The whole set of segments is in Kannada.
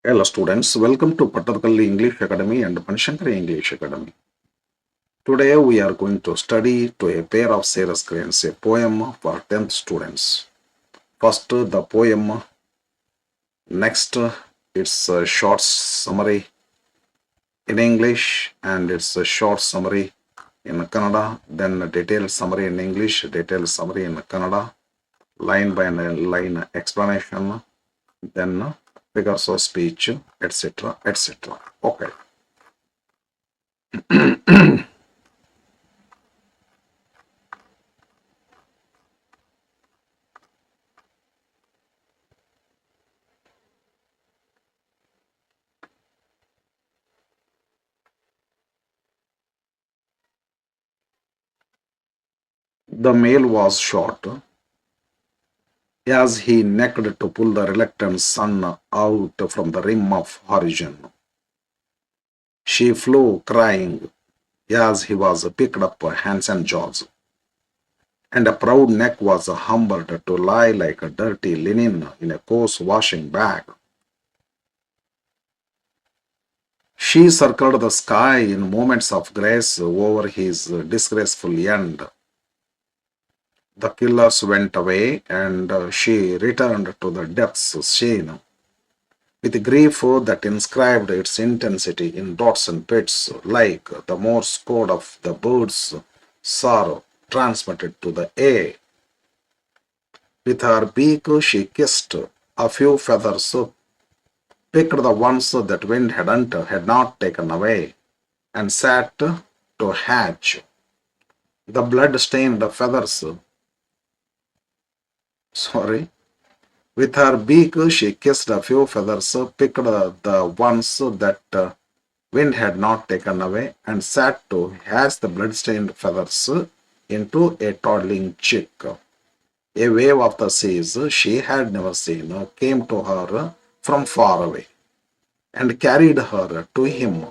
Hello students, welcome to Pattarkalli English Academy and Panshankari English Academy. Today we are going to study to a pair of Sarah Cranes, a poem for 10th students. First the poem, next it's a short summary in English and it's a short summary in Kannada, then a detailed summary in English, detailed summary in Kannada, line by line explanation, then figures of speech, etc. etc. Okay. The male was short, as he necked to pull the reluctant sun out from the rim of horizon. She flew crying, as he was picked up hands and jaws, and a proud neck was humbled to lie like a dirty linen in a coarse washing bag. She circled the sky in moments of grace over his disgraceful end. The killers went away, and she returned to the depths scene with grief that inscribed its intensity in dots and pits, like the Morse code of the bird's sorrow transmitted to the air. With her beak she kissed a few feathers, picked the ones that wind had not taken away, and sat to hatch. The blood-stained feathers, sorry, with her beak she kissed a few feathers, picked the ones that wind had not taken away, and sat to hatch the blood-stained feathers into a toddling chick. A wave of the seas she had never seen came to her from far away and carried her to him.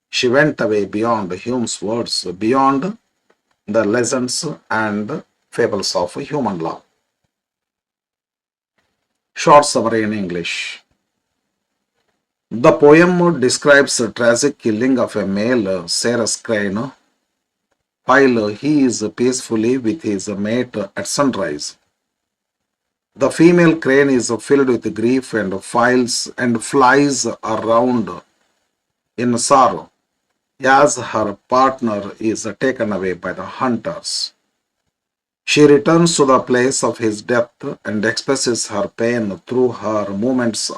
She went away beyond Hume's words, beyond the legends and fables of human love. Short summary in English. The poem describes the tragic killing of a male cirrus crane while he is peacefully with his mate at sunrise. The female crane is filled with grief and flies around in sorrow as her partner is taken away by the hunters. She returns to the place of his death and expresses her pain through her movements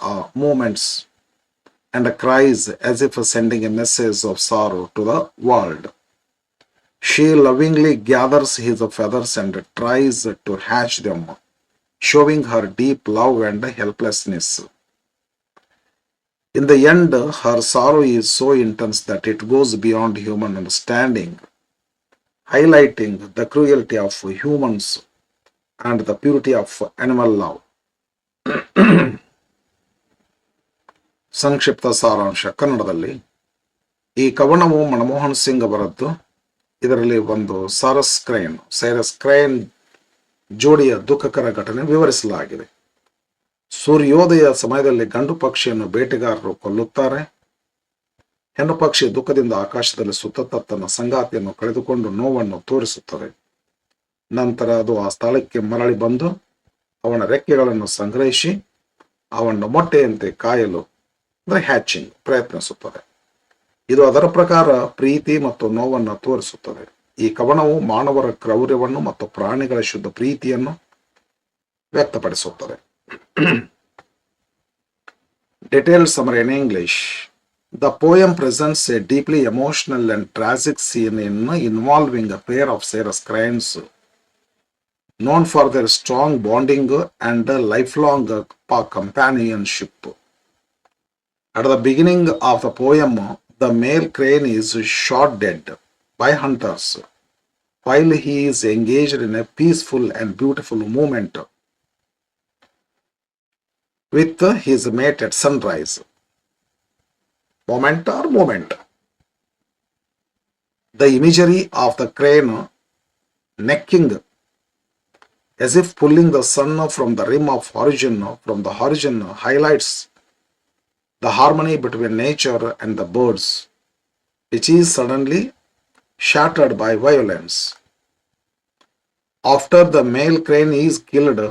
and cries as if sending a message of sorrow to the world. She lovingly gathers his feathers and tries to hatch them, showing her deep love and helplessness. In the end, her sorrow is so intense that it goes beyond human understanding, highlighting the cruelty of humans and the purity of animal love. ಸಂಕ್ಷಿಪ್ತ ಸಾರಾಂಶ ಕನ್ನಡದಲ್ಲಿ ಈ ಕವನವು ಮನಮೋಹನ್ ಸಿಂಗ್ ಅವರದ್ದು. ಇದರಲ್ಲಿ ಒಂದು ಸೈರಸ್ ಕ್ರೈನ್ ಜೋಡಿಯ ದುಃಖಕರ ಘಟನೆ ವಿವರಿಸಲಾಗಿದೆ. ಸೂರ್ಯೋದಯ ಸಮಯದಲ್ಲಿ ಗಂಡು ಪಕ್ಷಿಯನ್ನು ಬೇಟೆಗಾರರು ಕೊಲ್ಲುತ್ತಾರೆ. ಹೆಣ್ಣು ಪಕ್ಷಿ ದುಃಖದಿಂದ ಆಕಾಶದಲ್ಲಿ ಸುತ್ತ ತನ್ನ ಸಂಗಾತಿಯನ್ನು ಕಳೆದುಕೊಂಡು ನೋವನ್ನು ತೋರಿಸುತ್ತದೆ. ನಂತರ ಅದು ಆ ಸ್ಥಳಕ್ಕೆ ಮರಳಿ ಬಂದು ಅವನ ರೆಕ್ಕೆಗಳನ್ನು ಸಂಗ್ರಹಿಸಿ ಅವನ ಮೊಟ್ಟೆಯಂತೆ ಕಾಯಲು ಹ್ಯಾಚಿಂಗ್ ಪ್ರಯತ್ನಿಸುತ್ತದೆ. ಇದು ಅದರ ಪ್ರಕಾರ ಪ್ರೀತಿ ಮತ್ತು ನೋವನ್ನು ತೋರಿಸುತ್ತದೆ. ಈ ಕವನವು ಮಾನವರ ಕ್ರೌರ್ಯವನ್ನು ಮತ್ತು ಪ್ರಾಣಿಗಳ ಶುದ್ಧ ಪ್ರೀತಿಯನ್ನು ವ್ಯಕ್ತಪಡಿಸುತ್ತದೆ. Detailed summary in English. The poem presents a deeply emotional and tragic scene involving a pair of cirrus cranes known for their strong bonding and lifelong companionship. At the beginning of the poem, the male crane is shot dead by hunters while he is engaged in a peaceful and beautiful movement with his mate at sunrise. Moment. The imagery of the crane necking as if pulling the sun from the rim of horizon highlights the harmony between nature and the birds, which is suddenly shattered by violence. After the male crane is killed,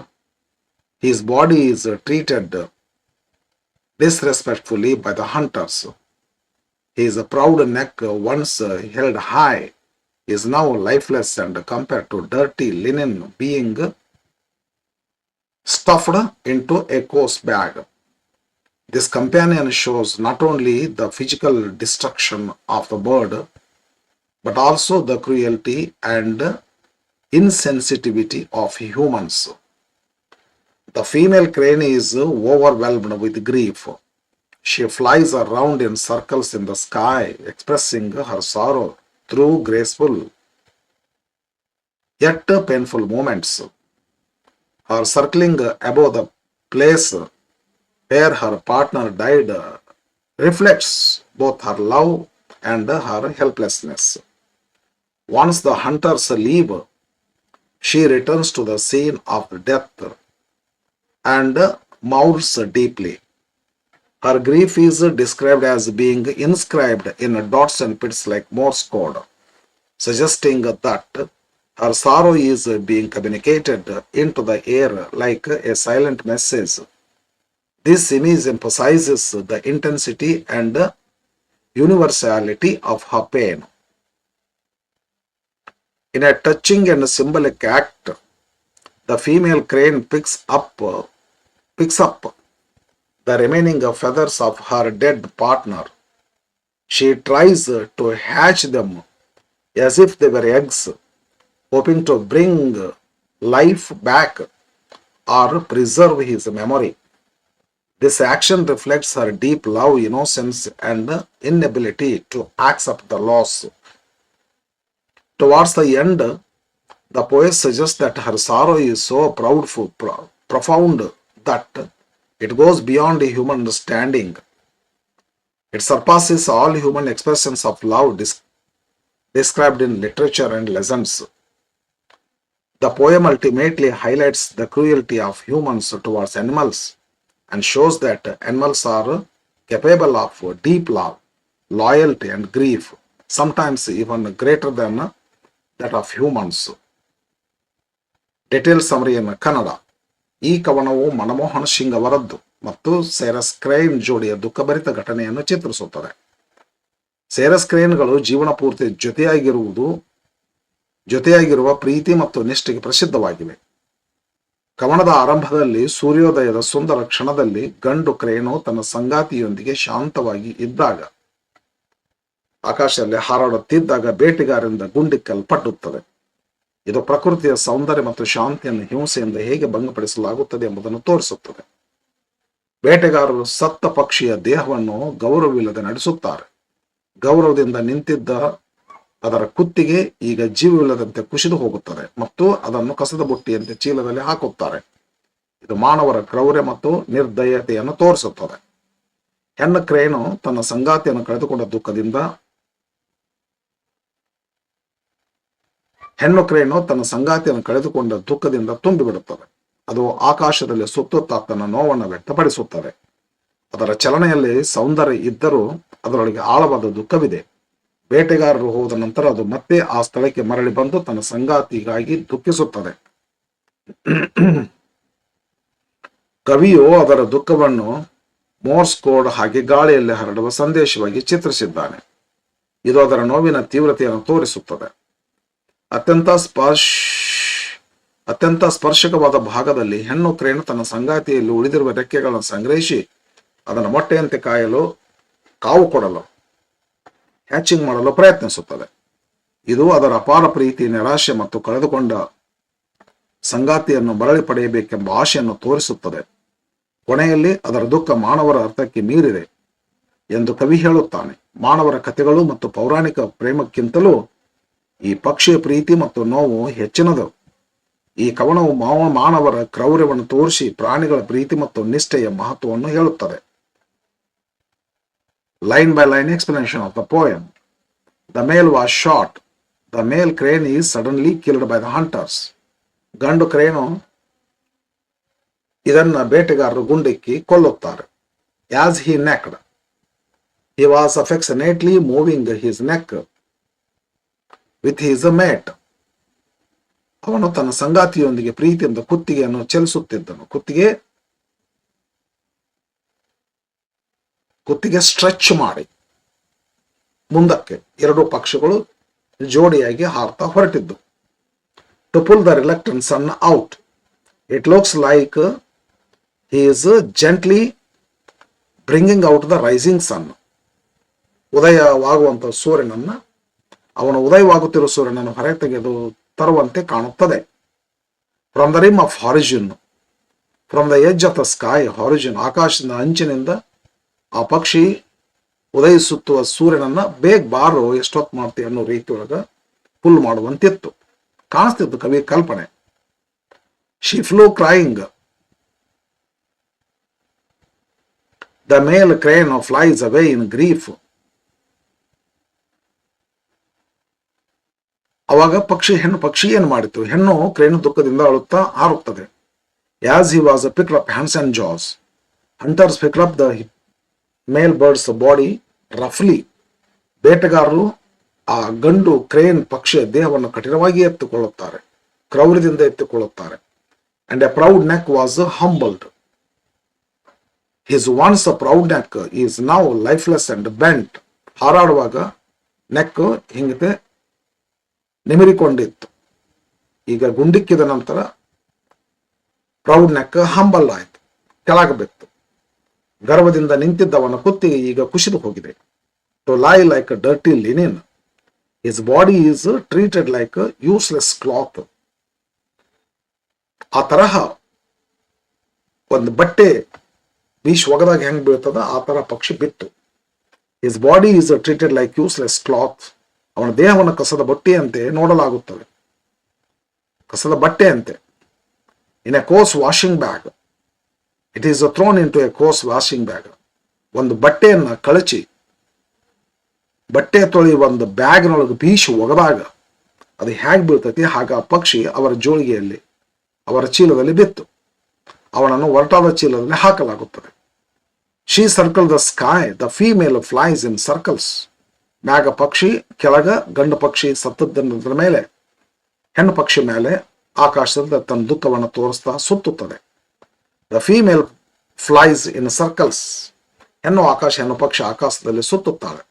his body is treated disrespectfully by the hunters. His proud neck, once held high, is now lifeless and compared to dirty linen being stuffed into a coarse bag. This companion shows not only the physical destruction of the bird, but also the cruelty and insensitivity of humans. The female crane is overwhelmed with grief. She flies around in circles in the sky, expressing her sorrow through graceful yet painful movements. Her circling above the place where her partner died reflects both her love and her helplessness. Once the hunters leave, she returns to the scene of death and mourns deeply. Her grief is described as being inscribed in dots and pits like Morse code, suggesting that her sorrow is being communicated into the air like a silent message. This image emphasizes the intensity and universality of her pain. In a touching and symbolic act, the female crane picks up the remaining feathers of her dead partner. She tries to hatch them as if they were eggs, hoping to bring life back or preserve his memory. This action reflects her deep love, innocence, and inability to accept the loss. Towards the end, the poet suggests that her sorrow is so profound that it goes beyond human understanding. It surpasses all human expressions of love described in literature and legends. The poem ultimately highlights the cruelty of humans towards animals and shows that animals are capable of deep love, loyalty, and grief, sometimes even greater than that of humans. Detail ಸಮರಿಯನ್ನು ಕನ್ನಡ. ಈ ಕವನವು ಮನಮೋಹನ್ ಸಿಂಗ್ ಅವರದ್ದು ಮತ್ತು ಸೇರಸ್ ಕ್ರೇನ್ ಜೋಡಿಯ ದುಃಖಭರಿತ ಘಟನೆಯನ್ನು ಚಿತ್ರಿಸುತ್ತದೆ. ಸೇರಸ್ ಕ್ರೇನ್ಗಳು ಜೀವನ ಪೂರ್ತಿ ಜೊತೆಯಾಗಿರುವ ಪ್ರೀತಿ ಮತ್ತು ನಿಷ್ಠೆಗೆ ಪ್ರಸಿದ್ಧವಾಗಿವೆ. ಕವನದ ಆರಂಭದಲ್ಲಿ ಸೂರ್ಯೋದಯದ ಸುಂದರ ಕ್ಷಣದಲ್ಲಿ ಗಂಡು ಕ್ರೇನು ತನ್ನ ಸಂಗಾತಿಯೊಂದಿಗೆ ಶಾಂತವಾಗಿ ಇದ್ದಾಗ, ಆಕಾಶದಲ್ಲಿ ಹಾರಾಡುತ್ತಿದ್ದಾಗ ಬೇಟೆಗಾರರಿಂದ ಗುಂಡಿಕ್ಕಲ್ಪಟ್ಟುತ್ತದೆ. ಇದು ಪ್ರಕೃತಿಯ ಸೌಂದರ್ಯ ಮತ್ತು ಶಾಂತಿಯನ್ನು ಹಿಂಸೆಯಿಂದ ಹೇಗೆ ಭಂಗಪಡಿಸಲಾಗುತ್ತದೆ ಎಂಬುದನ್ನು ತೋರಿಸುತ್ತದೆ. ಬೇಟೆಗಾರರು ಸತ್ತ ಪಕ್ಷಿಯ ದೇಹವನ್ನು ಗೌರವವಿಲ್ಲದೆ ನಡೆಸುತ್ತಾರೆ. ಗೌರವದಿಂದ ನಿಂತಿದ್ದ ಅದರ ಕುತ್ತಿಗೆ ಈಗ ಜೀವವಿಲ್ಲದಂತೆ ಕುಸಿದು ಹೋಗುತ್ತದೆ ಮತ್ತು ಅದನ್ನು ಕಸದ ಬುಟ್ಟಿಯಂತೆ ಚೀಲದಲ್ಲಿ ಹಾಕುತ್ತಾರೆ. ಇದು ಮಾನವರ ಕ್ರೌರ್ಯ ಮತ್ತು ನಿರ್ದಯತೆಯನ್ನು ತೋರಿಸುತ್ತದೆ. ಹೆಣ್ಣು ಕ್ರೇನು ತನ್ನ ಸಂಗಾತಿಯನ್ನು ಕಳೆದುಕೊಂಡ ದುಃಖದಿಂದ ತುಂಬಿಬಿಡುತ್ತದೆ. ಅದು ಆಕಾಶದಲ್ಲಿ ಸುತ್ತುತ್ತಾ ತನ್ನ ನೋವನ್ನು ವ್ಯಕ್ತಪಡಿಸುತ್ತದೆ. ಅದರ ಚಲನೆಯಲ್ಲಿ ಸೌಂದರ್ಯ ಇದ್ದರೂ ಅದರೊಳಗೆ ಆಳವಾದ ದುಃಖವಿದೆ. ಬೇಟೆಗಾರರು ಹೋದ ನಂತರ ಅದು ಮತ್ತೆ ಆ ಸ್ಥಳಕ್ಕೆ ಮರಳಿ ಬಂದು ತನ್ನ ಸಂಗಾತಿಗಾಗಿ ದುಃಖಿಸುತ್ತದೆ. ಕವಿಯು ಅದರ ದುಃಖವನ್ನು ಮೋರ್ಸ್ ಕೋಡ್ ಹಾಗೆ ಗಾಳಿಯಲ್ಲಿ ಹರಡುವ ಸಂದೇಶವಾಗಿ ಚಿತ್ರಿಸಿದ್ದಾನೆ. ಇದು ಅದರ ನೋವಿನ ತೀವ್ರತೆಯನ್ನು ತೋರಿಸುತ್ತದೆ. ಅತ್ಯಂತ ಸ್ಪರ್ಶಕವಾದ ಭಾಗದಲ್ಲಿ ಹೆಣ್ಣು ಕ್ರೇನು ತನ್ನ ಸಂಗಾತಿಯಲ್ಲಿ ಉಳಿದಿರುವ ರೆಕ್ಕೆಗಳನ್ನು ಸಂಗ್ರಹಿಸಿ ಅದನ್ನು ಮೊಟ್ಟೆಯಂತೆ ಕಾವು ಕೊಡಲು ಹ್ಯಾಚಿಂಗ್ ಮಾಡಲು ಪ್ರಯತ್ನಿಸುತ್ತದೆ. ಇದು ಅದರ ಅಪಾರ ಪ್ರೀತಿ, ನಿರಾಶೆ ಮತ್ತು ಕಳೆದುಕೊಂಡ ಸಂಗಾತಿಯನ್ನು ಮರಳಿ ಪಡೆಯಬೇಕೆಂಬ ಆಶೆಯನ್ನು ತೋರಿಸುತ್ತದೆ. ಕೊನೆಯಲ್ಲಿ ಅದರ ದುಃಖ ಮಾನವರ ಅರ್ಥಕ್ಕೆ ಮೀರಿದೆ ಎಂದು ಕವಿ ಹೇಳುತ್ತಾನೆ. ಮಾನವರ ಕಥೆಗಳು ಮತ್ತು ಪೌರಾಣಿಕ ಪ್ರೇಮಕ್ಕಿಂತಲೂ ಈ ಪಕ್ಷಿಯ ಪ್ರೀತಿ ಮತ್ತು ನೋವು ಹೆಚ್ಚಿನದು. ಈ ಕವನವು ಮಾನವರ ಕ್ರೌರ್ಯವನ್ನು ತೋರಿಸಿ ಪ್ರಾಣಿಗಳ ಪ್ರೀತಿ ಮತ್ತು ನಿಷ್ಠೆಯ ಮಹತ್ವವನ್ನು ಹೇಳುತ್ತದೆ. Line by line explanation of the poem. The male was shot. The male crane is suddenly killed by the hunters. ಗಂಡು ಕ್ರೇನು ಇದನ್ನ ಬೇಟೆಗಾರರು ಗುಂಡಿಕ್ಕಿ ಕೊಲ್ಲುತ್ತಾರೆ. As he necked, He was affectionately moving his neck with his mate. ಅವನು ತನ್ನ ಸಂಗಾತಿಯೊಂದಿಗೆ ಪ್ರೀತಿಯಿಂದ ಕುತ್ತಿಗೆಯನ್ನು ಚಲಿಸುತ್ತಿದ್ದನು. ಕುತ್ತಿಗೆ ಸ್ಟ್ರೆಚ್ ಮಾಡಿ ಮುಂದಕ್ಕೆ ಎರಡು ಪಕ್ಷಿಗಳು ಜೋಡಿಯಾಗಿ ಹಾರ್ತಾ ಹೊರಟಿದ್ದು. To pull the reluctant sun out. It looks like he is gently bringing out the rising sun. ಉದಯವಾಗುವಂಥ ಸೂರ್ಯನನ್ನ, ಅವನು ಉದಯವಾಗುತ್ತಿರುವ ಸೂರ್ಯನನ್ನು ಹೊರಗೆ ತೆಗೆದು ತರುವಂತೆ ಕಾಣುತ್ತದೆ. From the rim of horizon, from the edge of the sky, horizon ಆಕಾಶದ ಅಂಚಿನಿಂದ ಆ ಪಕ್ಷಿ ಉದಯಿಸುತ್ತುವ ಸೂರ್ಯನನ್ನ ಬೇಗ ಬಾರೋ ಎಷ್ಟೊತ್ತು ಮಾಡ್ತೀವಿ ಅನ್ನೋ ರೀತಿಯೊಳಗ ಪುಲ್ ಮಾಡುವಂತಿತ್ತು, ಕಾಣಿಸ್ತಿತ್ತು ಕವಿ ಕಲ್ಪನೆ. She flew crying. The male crane flies away in grief. ಅವಾಗ ಹೆಣ್ಣು ಪಕ್ಷಿ ಏನು ಮಾಡಿತು? ಹೆಣ್ಣು ಕ್ರೇನ್ ದುಃಖದಿಂದ ಅಳುತ್ತಾ ಹಾರುತ್ತದೆ. As he was picked up hands and jaws, hunters picked up the male bird's body roughly. ಬೇಟೆಗಾರರು ಆ ಗಂಡು ಕ್ರೇನ್ ಪಕ್ಷಿಯ ದೇಹವನ್ನು ಕಠಿಣವಾಗಿ ಎತ್ತಿಕೊಳ್ಳುತ್ತಾರೆ, ಕ್ರೌರ್ಯದಿಂದ ಎತ್ತಿಕೊಳ್ಳುತ್ತಾರೆ. And a proud neck was humbled. His once a proud neck is now lifeless and bent. ಹಾರಾಡುವಾಗ ನೆಕ್ ಹಿಂಗತೆ ನಿಮಿರಿಕೊಂಡಿತ್ತು, ಈಗ ಗುಂಡಿಕ್ಕಿದ ನಂತರ ಪ್ರೌಡ್ ನೆಕ್ ಹಂಬಲ್ ಆಯಿತು, ಕೆಳಗೆ ಬಿತ್ತು. ಗರ್ವದಿಂದ ನಿಂತಿದ್ದವನ ಕುತ್ತಿಗೆ ಈಗ ಕುಸಿದು ಹೋಗಿದೆ. To lie like a dirty linen. His body is treated like useless cloth. ಆ ತರಹ ಒಂದು ಬಟ್ಟೆ ಬೀಚ್ ಒಗದಾಗ ಹೆಂಗ್ ಬೀಳ್ತದ ಆ ತರ ಪಕ್ಷಿ ಬಿತ್ತು. His body is treated like useless cloth. ಅವನ ದೇಹವನ್ನು ಕಸದ ಬಟ್ಟೆಯಂತೆ ನೋಡಲಾಗುತ್ತದೆ, ಕಸದ ಬಟ್ಟೆಯಂತೆ. In a coarse washing bag, it is thrown into a coarse washing bag. ಒಂದು ಬಟ್ಟೆಯನ್ನ ಕಳಚಿ ಬಟ್ಟೆ ತೊಳಿ ಒಂದು ಬ್ಯಾಗ್ನೊಳಗೆ ಬೀಚ್ ಒಗದಾಗ ಅದು ಹೇಗೆ ಬೀಳ್ತೈತಿ ಹಾಗ ಆ ಪಕ್ಷಿ ಅವರ ಜೋಳಿಗೆಯಲ್ಲಿ, ಅವರ ಚೀಲದಲ್ಲಿ ಬಿತ್ತು. ಅವನನ್ನು ಒರಟಾದ ಚೀಲದಲ್ಲಿ ಹಾಕಲಾಗುತ್ತದೆ. She circle the sky, the female flies in circles. ಮ್ಯಾಗ ಪಕ್ಷಿ, ಕೆಳಗ ಗಂಡು ಪಕ್ಷಿ ಸತ್ತದ ಮೇಲೆ ಹೆಣ್ಣು ಪಕ್ಷಿ ಮೇಲೆ ಆಕಾಶದಿಂದ ತನ್ನ ದುಃಖವನ್ನು ತೋರಿಸ್ತಾ ಸುತ್ತುತ್ತದೆ. The female flies in circles. ಹೆಣ್ಣು ಪಕ್ಷಿ ಆಕಾಶದಲ್ಲಿ ಸುತ್ತುತ್ತಾಳೆ.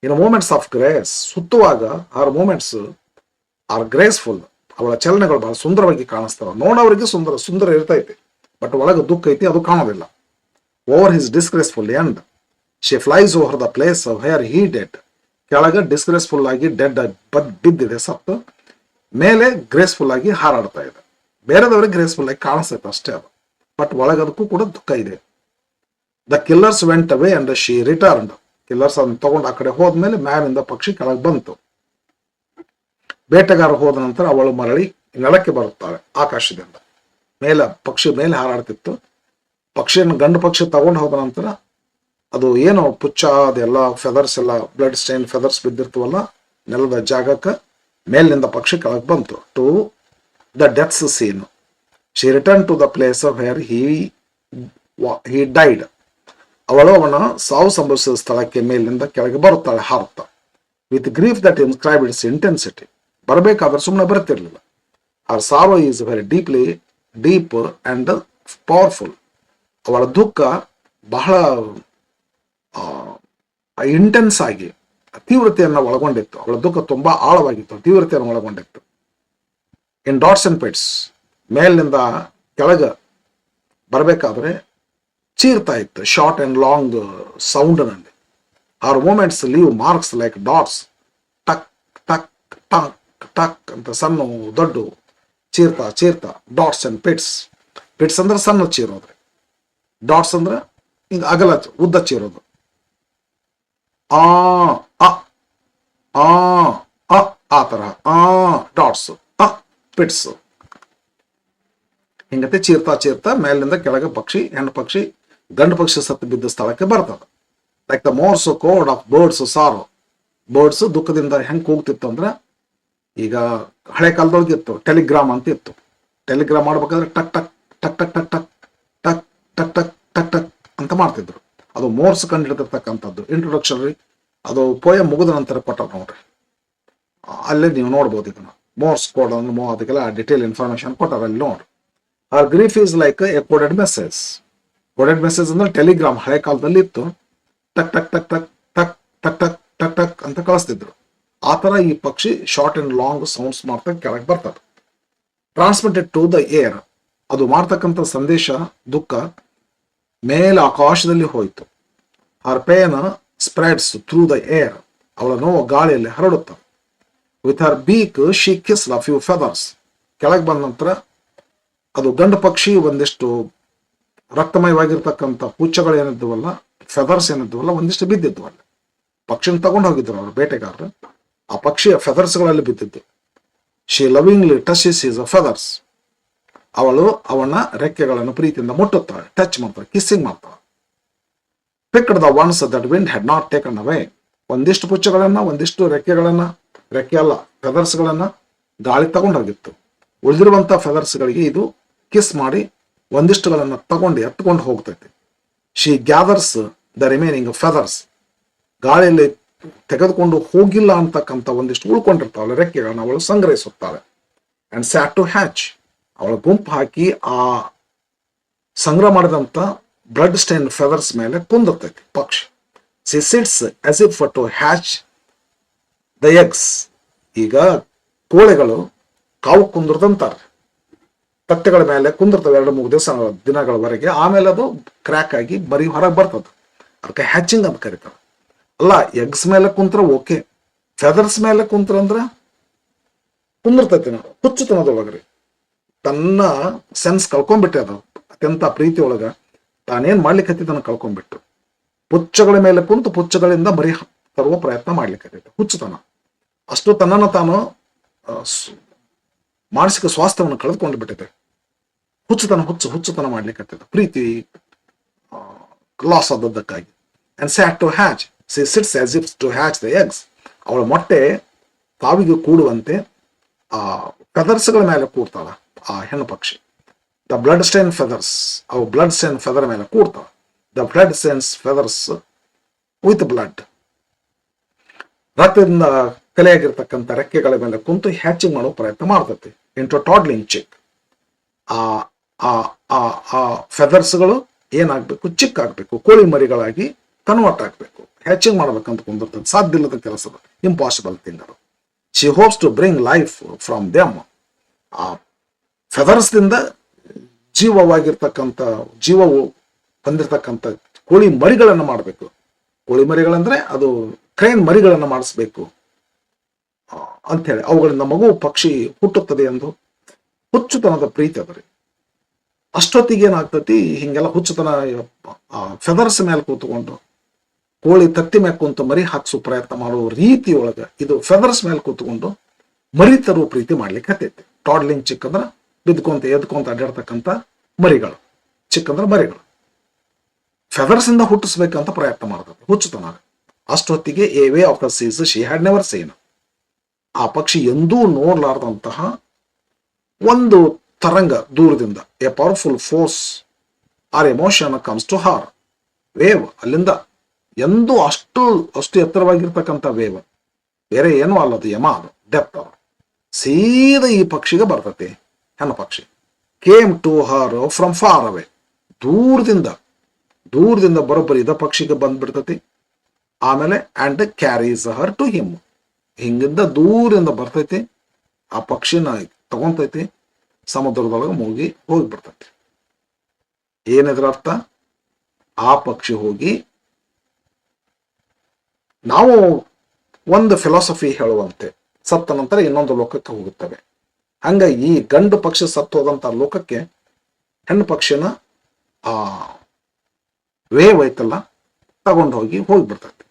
ಇನ್ ಮೂಮೆಂಟ್ಸ್ ಆಫ್ ಗ್ರೇಸ್, ಸುತ್ತುವಾಗ ಆರ್ ಮೂಮೆಂಟ್ಸ್ ಆರ್ ಗ್ರೇಸ್ಫುಲ್. ಅವಳ ಚಲನೆಗಳು ಬಹಳ ಸುಂದರವಾಗಿ ಕಾಣಿಸ್ತಾವ. ನೋಡೋವರಿಗೆ ಸುಂದರ ಇರ್ತೈತಿ, ಬಟ್ ಒಳಗೆ ದುಃಖ ಐತಿ, ಅದು ಕಾಣೋದಿಲ್ಲ. Over his disgraceful end she flies over the place where he dead. ಕೆಳಗೆ ಡಿಸ್ಗ್ರೇಸ್ಫುಲ್ ಆಗಿ ಡೆಡ್ ಬಿದ್ದಿದೆ, ಸತ್ತು. ಮೇಲೆ ಗ್ರೇಸ್ಫುಲ್ ಆಗಿ ಹಾರಾಡ್ತಾ ಇದೆ. ಬೇರೆದವ್ರಿಗೆ ಗ್ರೇಸ್ಫುಲ್ ಆಗಿ ಕಾಣಿಸ್ತೈತೆ ಅಷ್ಟೇ ಅದು, ಬಟ್ ಒಳಗದಕ್ಕೂ ಕೂಡ ದುಃಖ ಇದೆ. The killers vent away and she returned. Killers ಅದನ್ನು ತಗೊಂಡು ಆ ಕಡೆ ಹೋದ್ಮೇಲೆ ಮ್ಯಾಲಿಂದ ಪಕ್ಷಿ ಕೆಳಗೆ ಬಂತು. ಬೇಟೆಗಾರ ಹೋದ ನಂತರ ಅವಳು ಮರಳಿ ನೆಲಕ್ಕೆ ಬರುತ್ತಾಳೆ ಆಕಾಶದಿಂದ. ಪಕ್ಷಿ ಮೇಲೆ ಹಾರಾಡ್ತಿತ್ತು. ಪಕ್ಷಿಯನ್ನು ಗಂಡು ಪಕ್ಷಿ ತಗೊಂಡು ಹೋದ ನಂತರ ಅದು ಏನು ಪುಚ್ಚ ಅದೆಲ್ಲ ಫೆದರ್ಸ್ ಎಲ್ಲ ಬ್ಲಡ್ ಸ್ಟೈನ್ ಫೆದರ್ಸ್ ಬಿದ್ದಿರ್ತವಲ್ಲ ನೆಲದ ಜಾಗಕ್ಕೆ, ಮೇಲಿನಿಂದ ಪಕ್ಷಿ ಕೆಳಗೆ ಬಂತು. To the death's scene she return to the place where he died. ಅವಳು ಅವನ ಸಾವು ಸಂಭವಿಸಿದ ಸ್ಥಳಕ್ಕೆ ಮೇಲಿನಿಂದ ಕೆಳಗೆ ಬರುತ್ತಾಳೆ ಹಾರುತ್ತಾ. With grief that inscribe its intensity. ಬರಬೇಕಾದ್ರೆ ಸುಮ್ಮನೆ ಬರ್ತಿರ್ಲಿಲ್ಲ. Her sorrow is very deep and powerful. ಅವಳ ದುಃಖ ಬಹಳ ಇಂಟೆನ್ಸ್ ಆಗಿ ತೀವ್ರತೆಯನ್ನು ಒಳಗೊಂಡಿತ್ತು. ಅವಳ ದುಃಖ ತುಂಬಾ ಆಳವಾಗಿತ್ತು, ತೀವ್ರತೆಯನ್ನು ಒಳಗೊಂಡಿತ್ತು. ಇನ್ ಡಾಟ್ಸ್ ಅಂಡ್ ಪಿಟ್ಸ್, ಮೇಲಿನಿಂದ ಕೆಳಗೆ ಬರಬೇಕಾದ್ರೆ ಚೀರ್ತಾ ಇತ್ತು, ಶಾರ್ಟ್ ಅಂಡ್ ಲಾಂಗ್ ಸೌಂಡ್ನಲ್ಲಿ. Her moments leave marks like dots. ಟಕ್ ಟಕ್ ಟಕ್ ಟಕ್ ಅಂತ ಸಣ್ಣ ದೊಡ್ಡ ಚೀರ್ತಾ ಡಾಟ್ಸ್ ಅಂಡ್ ಪಿಟ್ಸ್. ಪಿಟ್ಸ್ ಅಂದ್ರೆ ಸಣ್ಣ ಚೀರೋದು, ಡಾಟ್ಸ್ ಅಂದ್ರೆ ಹಿಂಗ ಅಗಲ ಉದ್ದ ಚೀರೋದು. ಆ ತರಹ ಡಾಟ್ಸ್ ಪಿಟ್ಸ್ ಹಿಂಗತೆ ಚೀರ್ತಾ ಮೇಲಿಂದ ಕೆಳಗೆ ಪಕ್ಷಿ, ಹೆಣ್ಣು ಪಕ್ಷಿ ಗಂಡು ಪಕ್ಷಿ ಸತ್ತು ಬಿದ್ದ ಸ್ಥಳಕ್ಕೆ ಬರ್ತದೆ. Like the Morse code of birds sorrow. Birds ದುಃಖದಿಂದ ಹೆಂಗ್ ಕೂಗ್ತಿತ್ತು ಅಂದ್ರೆ, ಈಗ ಹಳೆ ಕಾಲದೊಳಗೆ ಇತ್ತು ಟೆಲಿಗ್ರಾಮ್ ಅಂತ ಇತ್ತು. ಟೆಲಿಗ್ರಾಮ್ ಮಾಡ್ಬೇಕಾದ್ರೆ ಟಕ್ ಟಕ್ ಟಕ್ ಟಕ್ ಟಕ್ ಟಕ್ ಟಕ್ ಟಕ್ ಟಕ್ ಟಕ್ ಟಕ್ ಅಂತ ಮಾಡ್ತಿದ್ರು. ಅದು ಮೋರ್ಸ್ ಕಂಡಿಡ್ತಿರ್ತಕ್ಕಂಥದ್ದು ಇಂಟ್ರೊಡಕ್ಷನ್ ಅದು ಪೋಯಮ್ ಮುಗಿದ ನಂತರ ಕೊಟ್ಟ ನೋಡ್ರಿ, ಅಲ್ಲೇ ನೀವು ನೋಡ್ಬೋದು ಇದನ್ನ ಮೋರ್ಸ್ ಕೋಡ್ ಅನ್ನು ಅದಕ್ಕೆಲ್ಲ ಡಿಟೇಲ್ ಇನ್ಫಾರ್ಮೇಶನ್ ಕೊಟ್ಟಾರ ಅಲ್ಲಿ ನೋಡ್ರಿ. Our grief is like a coded message. Coded message ಅಂದ್ರೆ ಟೆಲಿಗ್ರಾಮ್ ಹಳೆ ಕಾಲದಲ್ಲಿ ಇತ್ತು, ಟಕ್ ಟಕ್ ಟಕ್ ಟಕ್ ಟಕ್ ಟಕ್ ಟಕ್ ಟಕ್ ಟಕ್ ಅಂತ ಕಳಿಸ್ತಿದ್ರು. ಆ ತರ ಈ ಪಕ್ಷಿ ಶಾರ್ಟ್ ಅಂಡ್ ಲಾಂಗ್ ಸೌಂಡ್ಸ್ ಮಾಡ್ತಾ ಕೆಳಗೆ ಬರ್ತದೆ. ಟ್ರಾನ್ಸ್ಮಿಟೆಡ್ ಟು ದ ಏರ್, ಅದು ಮಾಡ್ತಕ್ಕಂಥ ಸಂದೇಶ ದುಃಖ ಮೇಲೆ ಆಕಾಶದಲ್ಲಿ ಹೋಯಿತು. Her pain spreads through the air, ಅವಳ ನೋವು ಗಾಳಿಯಲ್ಲಿ ಹರಡುತ್ತದೆ. With her beak she kiss a few feathers, ಕೆಳಗೆ ಬಂದ ನಂತರ ಅದು ಗಂಡು ಪಕ್ಷಿ ಒಂದಿಷ್ಟು ರಕ್ತಮಯವಾಗಿರ್ತಕ್ಕಂಥ ಪುಚ್ಚಗಳು ಏನಿದ್ವಲ್ಲ, ಫೆದರ್ಸ್ ಏನಿದ್ವಲ್ಲ ಒಂದಿಷ್ಟು ಬಿದ್ದಿದ್ವು ಅಲ್ಲಿ. ಪಕ್ಷಿನ ತಗೊಂಡು ಹೋಗಿದ್ರು ಅವರು ಬೇಟೆಗಾರರು, ಆ ಪಕ್ಷಿಯ ಫೆದರ್ಸ್ಗಳಲ್ಲಿ ಬಿದ್ದಿದ್ದು. She lovingly touches his feathers, ಅವಳು ಅವನ ರೆಕ್ಕೆಗಳನ್ನು ಪ್ರೀತಿಯಿಂದ ಮುಟ್ಟುತ್ತಾಳೆ, ಟಚ್ ಮಾಡ್ತಾಳೆ, ಕಿಸ್ಸಿಂಗ್ ಮಾಡ್ತಾಳೆ. Picked the ones that wind had not taken away, ಒಂದಿಷ್ಟು ಪುಚ್ಚಗಳನ್ನ ಒಂದಿಷ್ಟು ರೆಕ್ಕೆಗಳನ್ನ, ರೆಕ್ಕೆ ಅಲ್ಲ ಫೆದರ್ಸ್ಗಳನ್ನ ಗಾಳಿ ತಗೊಂಡೋಗಿತ್ತು. ಉಳಿದಿರುವಂತ ಫೆದರ್ಸ್ಗಳಿಗೆ ಇದು ಕಿಸ್ ಮಾಡಿ ಒಂದಿಷ್ಟುಗಳನ್ನ ತಗೊಂಡು ಎತ್ಕೊಂಡು ಹೋಗ್ತೈತೆ. She gathers the remaining feathers, ಗಾಳಿಯಲ್ಲಿ ತೆಗೆದುಕೊಂಡು ಹೋಗಿಲ್ಲ ಅಂತಕ್ಕಂಥ ಒಂದಿಷ್ಟು ಉಳ್ಕೊಂಡಿರ್ತಾವಲ್ಲ ರೆಕ್ಕೆಗಳನ್ನ ಅವಳು ಸಂಗ್ರಹಿಸುತ್ತಾಳೆ. ಅಂಡ್ ಸ್ಯಾಟ್ ಟು ಹ್ಯಾಚ್, ಅವಳ ಗುಂಪು ಹಾಕಿ ಆ ಸಂಗ್ರಹ ಮಾಡಿದಂತ ಬ್ಲಡ್ ಸ್ಟೈನ್ ಫೆದರ್ಸ್ ಮೇಲೆ ಕುಂದಿರ್ತೈತಿ ಪಕ್ಷಿ. She sits as if to hatch the eggs, ಈಗ ಕೋಳೆಗಳು ಕಾವು ಕುಂದಿರ್ದಂತಾರೆ, ತಟ್ಟೆಗಳ ಮೇಲೆ ಕುಂದಿರ್ತವೆ 2-3 ದಿನಗಳವರೆಗೆ, ಆಮೇಲೆ ಅದು ಕ್ರ್ಯಾಕ್ ಆಗಿ ಬರೀ ಹೊರಗೆ ಬರ್ತದೆ, ಅದಕ್ಕೆ ಹ್ಯಾಚಿಂಗ್ ಅಂತ ಕರೀತಾರೆ. ಅಲ್ಲ, ಎಗ್ಸ್ ಮೇಲೆ ಕುಂತ್ರ ಓಕೆ, ಫೆದರ್ಸ್ ಮೇಲೆ ಕುಂತ್ರ ಅಂದ್ರ ಕುಂದಿರ್ತೈತಿ ನಾವು ಹುಚ್ಚುತನದೊಳಗ್ರಿ, ತನ್ನ ಸೆನ್ಸ್ ಕಳ್ಕೊಂಡ್ಬಿಟ್ಟೆ, ಅದು ಅತ್ಯಂತ ಪ್ರೀತಿ ಒಳಗ ತಾನೇನ್ ಮಾಡ್ಲಿಕ್ಕೆ ಹತ್ತಿದ್ದನ್ನು ಕಳ್ಕೊಂಡ್ಬಿಟ್ಟು ಪುಚ್ಚಗಳ ಮೇಲೆ ಕುಂತು ಪುಚ್ಚಗಳಿಂದ ಬರೀ ತರುವ ಪ್ರಯತ್ನ ಮಾಡ್ಲಿಕ್ಕೆ ಹುಚ್ಚುತನ. ಅಷ್ಟು ತನ್ನನ್ನು ತಾನು ಮಾನಸಿಕ ಸ್ವಾಸ್ಥ್ಯವನ್ನು ಕಳೆದುಕೊಂಡು ಬಿಟ್ಟಿದೆ. ಹುಚ್ಚುತನ ಮಾಡ್ಲಿಕ್ಕೆ ಪ್ರೀತಿ ಲಾಸ್ ಆದದ್ದಕ್ಕಾಗಿ. And sat to hatch, she sits as if to hatch the eggs, ಅವಳ ಮೊಟ್ಟೆ ತಾವಿಗೆ ಕೂಡುವಂತೆ ಆ ಫೆದರ್ಸ್ಗಳ ಮೇಲೆ ಕೂಡ್ತಾಳ ಆ ಹೆಣ್ಣು ಪಕ್ಷಿ. ದ ಬ್ಲಡ್ ಸ್ಟೈನ್ ಫೆದರ್ಸ್, ಅವು ಬ್ಲಡ್ ಸ್ಟೈನ್ ಫೆದರ್ ಮೇಲೆ ಕೂಡ್ತಾವ. The blood stains feathers with blood, ರಕ್ತದಿಂದ ಕಲೆಯಾಗಿರ್ತಕ್ಕಂಥ ರೆಕ್ಕೆಗಳ ಮೇಲೆ ಕುಂತು ಹ್ಯಾಚಿಂಗ್ ಮಾಡೋ ಪ್ರಯತ್ನ ಮಾಡ್ತೈತಿ. ಇಂಟು ಟಾಡ್ಲಿಂಗ್ ಚಿಕ್, ಆ ಫೆದರ್ಸ್ಗಳು ಏನಾಗಬೇಕು, ಚಿಕ್ಕ ಆಗ್ಬೇಕು, ಕೋಳಿ ಮರಿಗಳಾಗಿ ಕನ್ವರ್ಟ್ ಆಗ್ಬೇಕು, ಹ್ಯಾಚಿಂಗ್ ಮಾಡ್ಬೇಕಂತ ಕುಂದಿರ್ತದೆ. ಸಾಧ್ಯ ಇಲ್ಲದ ಕೆಲಸದ ಇಂಪಾಸಿಬಲ್ ಥಿಂಗ್ ಅದು. She hopes to bring life from them, ಆ ಫೆದರ್ಸ್ದಿಂದ ಜೀವವು ಹೊಂದಿರತಕ್ಕಂಥ ಕೋಳಿ ಮರಿಗಳನ್ನು ಮಾಡಬೇಕು. ಕೋಳಿ ಮರಿಗಳಂದ್ರೆ ಅದು ಕ್ರೈನ್ ಮರಿಗಳನ್ನು ಮಾಡಿಸ್ಬೇಕು ಅಂಥೇಳಿ, ಅವುಗಳಿಂದ ಮಗು ಪಕ್ಷಿ ಹುಟ್ಟುತ್ತದೆ ಎಂದು ಹುಚ್ಚುತನದ ಪ್ರೀತಿ ಅದರಿ. ಅಷ್ಟೊತ್ತಿಗೆ ಏನಾಗ್ತತಿ, ಹಿಂಗೆಲ್ಲ ಹುಚ್ಚುತನ ಫೆದರ್ಸ್ ಮೇಲೆ ಕೂತ್ಕೊಂಡು ಕೋಳಿ ತತ್ತಿ ಮೇಲೆ ಕುಂತು ಮರಿ ಹಾಕ್ಸೋ ಪ್ರಯತ್ನ ಮಾಡುವ ರೀತಿಯೊಳಗ ಇದು ಫೆದರ್ಸ್ ಮೇಲೆ ಕೂತ್ಕೊಂಡು ಮರಿ ತರುವ ಪ್ರೀತಿ ಮಾಡ್ಲಿಕ್ಕೆ ಹತ್ತೈತಿ. ಟಾಡ್ಲಿಂಗ್ ಚಿಕ್ ಅಂದ್ರ ಬಿದ್ಕೊಂತ ಎದ್ಕೊಂತ ಅಡ್ಡಾಡ್ತಕ್ಕಂಥ ಮರಿಗಳು, ಚಿಕ್ ಅಂದ್ರ ಮರಿಗಳು. ಫೆದರ್ಸ್ ಇಂದ ಹುಟ್ಟಿಸ್ಬೇಕಂತ ಪ್ರಯತ್ನ ಮಾಡ್ತದೆ ಹುಚ್ಚುತನ. ಅಷ್ಟೊತ್ತಿಗೆ a wave of the seas she had never seen, ಆ ಪಕ್ಷಿ ಎಂದೂ ನೋಡ್ಲಾರ್ದಂತಹ ಒಂದು ತರಂಗ ದೂರದಿಂದ, a powerful force or emotion comes to her, wave ಅಲ್ಲಿಂದ ಎಂದೂ ಅಷ್ಟು ಎತ್ತರವಾಗಿರ್ತಕ್ಕಂಥ ವೇವ್, ಬೇರೆ ಏನೂ ಅಲ್ಲದು, ಯಮ ಅದು, ಡೆಪ್ತ್ ಅದು, ಸೀದಾ ಈ ಪಕ್ಷಿಗೆ ಬರ್ತತಿ. ಹೆಣ್ಣು ಪಕ್ಷಿ came to her from far away, ದೂರದಿಂದ ಬರೋಬ್ಬರಿ ಇದ ಪಕ್ಷಿಗೆ ಬಂದ್ಬಿಡ್ತತಿ. ಆಮೇಲೆ and carries her to him, ಹಿಂಗಿಂದ ದೂರಿಂದ ಬರ್ತೈತಿ, ಆ ಪಕ್ಷಿನ ತಗೊಂತೈತಿ, ಸಮುದ್ರದೊಳಗೆ ಮುಗಿ ಹೋಗಿಬಿಡ್ತೈತಿ. ಏನಿದ್ರ ಅರ್ಥ, ಆ ಪಕ್ಷಿ ಹೋಗಿ, ನಾವು ಒಂದು ಫಿಲಾಸಫಿ ಹೇಳುವಂತೆ ಸತ್ತ ನಂತರ ಇನ್ನೊಂದು ಲೋಕಕ್ಕೆ ಹೋಗುತ್ತವೆ. ಹಂಗ ಈ ಗಂಡು ಪಕ್ಷಿ ಸತ್ತು ಹೋದಂತ ಲೋಕಕ್ಕೆ ಹೆಣ್ಣು ಪಕ್ಷಿನ ಆ ವೇವ್ ಐತಲ್ಲ ತಗೊಂಡು ಹೋಗಿಬಿಡ್ತೈತಿ.